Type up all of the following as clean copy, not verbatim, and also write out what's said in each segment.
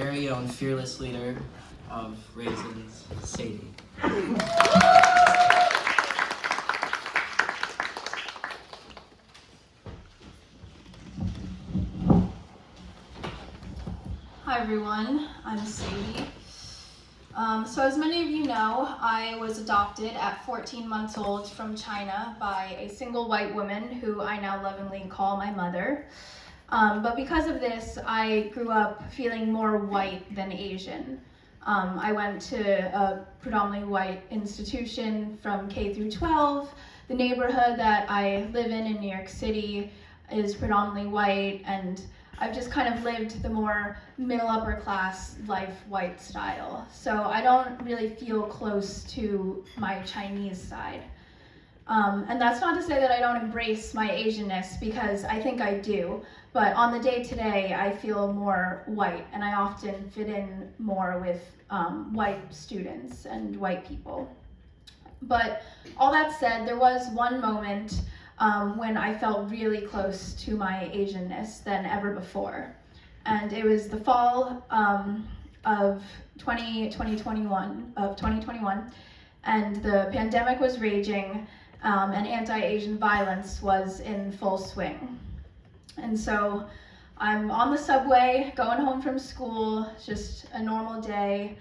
very own fearless leader of Raisins, Sadie. Hi everyone, I'm Sadie. So as many of you know, I was adopted at 14 months old from China by a single white woman who I now lovingly call my mother. But because of this, I grew up feeling more white than Asian. I went to a predominantly white institution from K through 12. The neighborhood that I live in New York City is predominantly white, and I've just kind of lived the more middle upper class life white style. So I don't really feel close to my Chinese side. And that's not to say that I don't embrace my Asianness, because I think I do. But on the day-to-day, I feel more white, and I often fit in more with white students and white people. But all that said, there was one moment when I felt really close to my Asianness than ever before. And it was the fall of 2021, and the pandemic was raging, and anti-Asian violence was in full swing. And so I'm on the subway going home from school, just a normal day.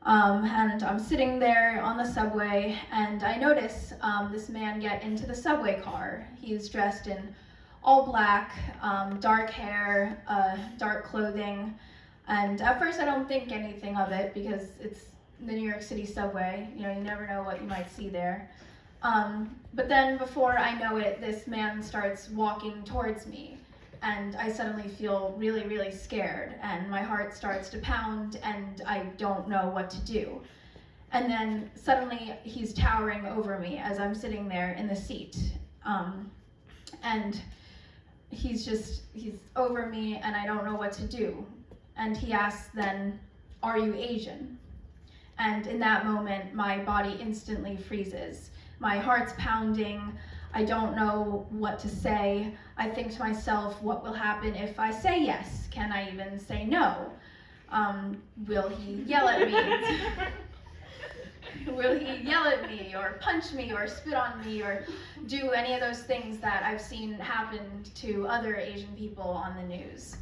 And I'm sitting there on the subway, and I notice this man get into the subway car. He's dressed in all black, dark hair, dark clothing, and at first I don't think anything of it because it's the New York City subway. You know, you never know what you might see there. But then before I know it, this man starts walking towards me, and I suddenly feel really, really scared, and my heart starts to pound, and I don't know what to do. And then suddenly he's towering over me as I'm sitting there in the seat. And he's over me, and I don't know what to do. And he asks then, "Are you Asian?" And in that moment, my body instantly freezes. My heart's pounding. I don't know what to say. I think to myself, what will happen if I say yes? Can I even say no? Will he yell at me? Will he yell at me or punch me or spit on me or do any of those things that I've seen happen to other Asian people on the news?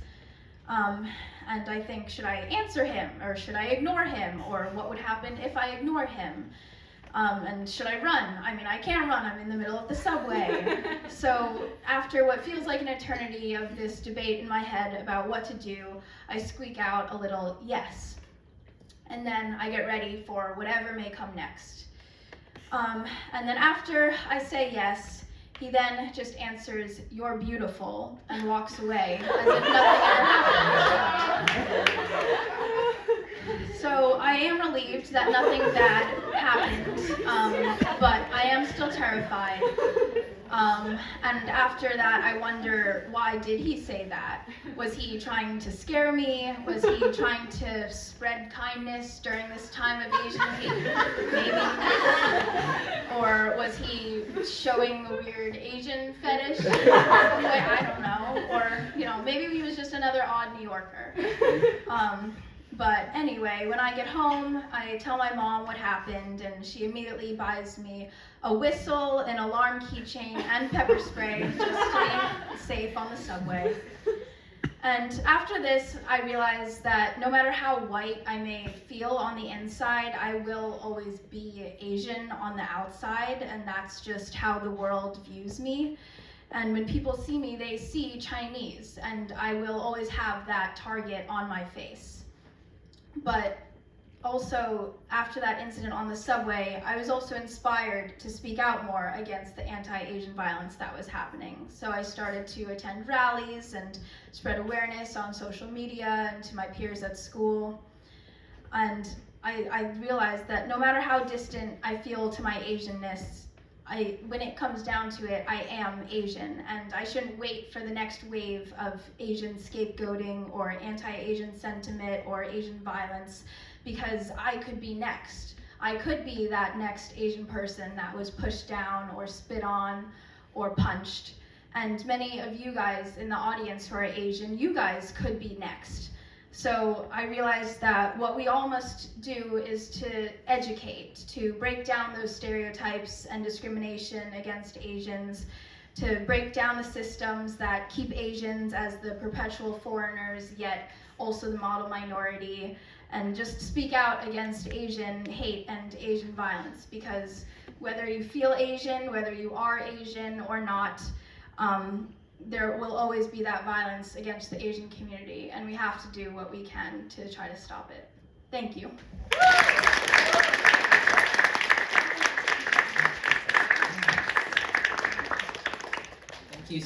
And I think, should I answer him or should I ignore him? Or what would happen if I ignore him? And should I run? I mean, I can't run, I'm in the middle of the subway. So after what feels like an eternity of this debate in my head about what to do, I squeak out a little yes. And then I get ready for whatever may come next. And then after I say yes, he then just answers, "You're beautiful," and walks away as if nothing ever happened. So I am relieved that nothing bad happened, but I am still terrified. And after that, I wonder, why did he say that? Was he trying to scare me? Was he trying to spread kindness during this time of Asian hate? Maybe. Or was he showing a weird Asian fetish? I don't know. Or, maybe he was just another odd New Yorker. But anyway, when I get home, I tell my mom what happened, and she immediately buys me a whistle, an alarm keychain, and pepper spray just to be safe on the subway. And after this, I realized that no matter how white I may feel on the inside, I will always be Asian on the outside, and that's just how the world views me. And when people see me, they see Chinese, and I will always have that target on my face. But also, after that incident on the subway, I was also inspired to speak out more against the anti-Asian violence that was happening. So I started to attend rallies and spread awareness on social media and to my peers at school. And I realized that no matter how distant I feel to my Asianness, when it comes down to it, I am Asian, and I shouldn't wait for the next wave of Asian scapegoating or anti-Asian sentiment or Asian violence, because I could be next. I could be that next Asian person that was pushed down or spit on or punched. And many of you guys in the audience who are Asian, you guys could be next. So I realized that what we all must do is to educate, to break down those stereotypes and discrimination against Asians, to break down the systems that keep Asians as the perpetual foreigners, yet also the model minority, and just speak out against Asian hate and Asian violence, because whether you feel Asian, whether you are Asian or not, there will always be that violence against the Asian community, and we have to do what we can to try to stop it. Thank you.